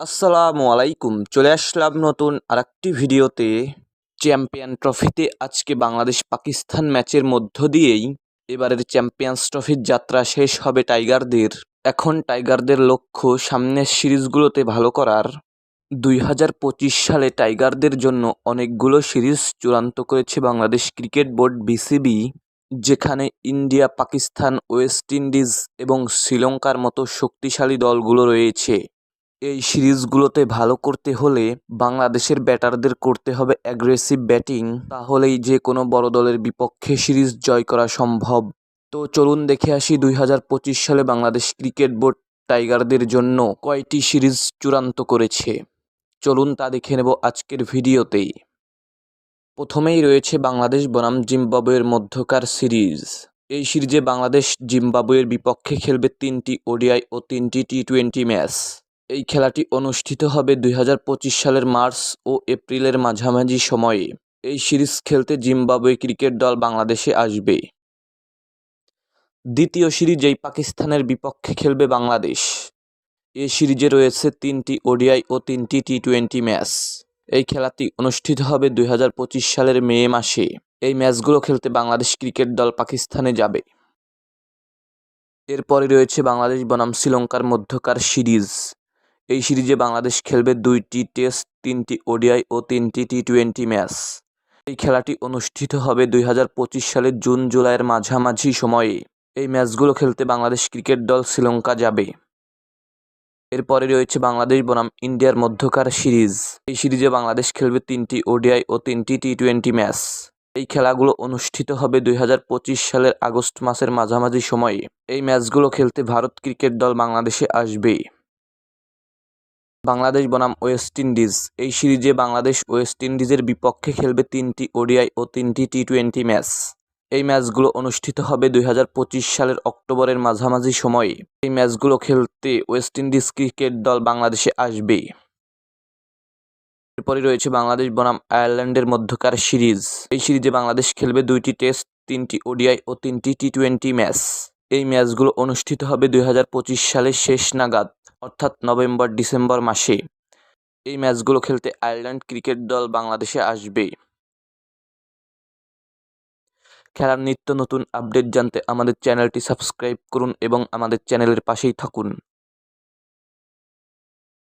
আসসালামু আলাইকুম। চলে আসলাম নতুন আরেকটি ভিডিওতে। চ্যাম্পিয়ন ট্রফিতে আজকে বাংলাদেশ পাকিস্তান ম্যাচের মধ্য দিয়েই এবারের চ্যাম্পিয়ন্স ট্রফির যাত্রা শেষ হবে টাইগারদের। এখন টাইগারদের লক্ষ্য সামনের সিরিজগুলোতে ভালো করার। 2025 সালে টাইগারদের জন্য অনেকগুলো সিরিজ চূড়ান্ত করেছে বাংলাদেশ ক্রিকেট বোর্ড বিসিবি, যেখানে ইন্ডিয়া, পাকিস্তান, ওয়েস্ট ইন্ডিজ এবং শ্রীলঙ্কার মতো শক্তিশালী দলগুলো রয়েছে। এই সিরিজগুলোতে ভালো করতে হলে বাংলাদেশের ব্যাটারদের করতে হবে অ্যাগ্রেসিভ ব্যাটিং, তাহলেই যে কোনো বড় দলের বিপক্ষে সিরিজ জয় করা সম্ভব। তো চলুন দেখে আসি 2025 সালে বাংলাদেশ ক্রিকেট বোর্ড টাইগারদের জন্য কয়টি সিরিজ চূড়ান্ত করেছে। চলুন তা দেখে নেব আজকের ভিডিওতেই। প্রথমেই রয়েছে বাংলাদেশ বনাম জিম্বাবুয়ের মধ্যকার সিরিজ। এই সিরিজে বাংলাদেশ জিম্বাবুয়ের বিপক্ষে খেলবে 3টি ওডিআই ও 3টি টি-20 ম্যাচ। এই খেলাটি অনুষ্ঠিত হবে 2025 সালের মার্চ ও এপ্রিলের মাঝামাঝি সময়ে। এই সিরিজ খেলতে জিম্বাবুয়ে ক্রিকেট দল বাংলাদেশে আসবে। দ্বিতীয় সিরিজেই পাকিস্তানের বিপক্ষে খেলবে বাংলাদেশ। এই সিরিজে রয়েছে 3টি ওডিআই ও 3টি টি-20 ম্যাচ। এই খেলাটি অনুষ্ঠিত হবে 2025 সালের মে মাসে। এই ম্যাচগুলো খেলতে বাংলাদেশ ক্রিকেট দল পাকিস্তানে যাবে। এরপরে রয়েছে বাংলাদেশ বনাম শ্রীলঙ্কার মধ্যকার সিরিজ। এই সিরিজে বাংলাদেশ খেলবে 2টি টেস্ট, 3টি ওডিআই ও 3টি টি-20 ম্যাচ। এই খেলাটি অনুষ্ঠিত হবে 2025 সালের জুন-জুলাইয়ের মাঝামাঝি সময়ে। এই ম্যাচগুলো খেলতে বাংলাদেশ ক্রিকেট দল শ্রীলঙ্কা যাবে। এরপরে রয়েছে বাংলাদেশ বনাম ইন্ডিয়ার মধ্যকার সিরিজ। এই সিরিজে বাংলাদেশ খেলবে 3টি ওডিআই ও 3টি টি-20 ম্যাচ। এই খেলাগুলো অনুষ্ঠিত হবে 2025 সালের আগস্ট মাসের মাঝামাঝি সময়ে। এই ম্যাচগুলো খেলতে ভারত ক্রিকেট দল বাংলাদেশে আসবে। বাংলাদেশ বনাম ওয়েস্ট ইন্ডিজ। এই সিরিজে বাংলাদেশ ওয়েস্ট ইন্ডিজের বিপক্ষে খেলবে 3টি ওডিআই ও 3টি টি-20 ম্যাচ। এই ম্যাচগুলো অনুষ্ঠিত হবে 2025 সালের অক্টোবরের মাঝামাঝি সময়ে। এই ম্যাচগুলো খেলতে ওয়েস্ট ইন্ডিজ ক্রিকেট দল বাংলাদেশে আসবে। এরপরে রয়েছে বাংলাদেশ বনাম আয়ারল্যান্ডের মধ্যকার সিরিজ। এই সিরিজে বাংলাদেশ খেলবে 2টি টেস্ট, 3টি ওডিআই ও 3টি টি-20 ম্যাচ। এই ম্যাচগুলো অনুষ্ঠিত হবে 2025 সালের শেষ নাগাদ, অর্থাৎ নভেম্বর-ডিসেম্বর মাসে। এই ম্যাচগুলো খেলতে আয়ারল্যান্ড ক্রিকেট দল বাংলাদেশে আসবে। খেলার নিত্য নতুন আপডেট জানতে আমাদের চ্যানেলটি সাবস্ক্রাইব করুন এবং আমাদের চ্যানেলের পাশেই থাকুন।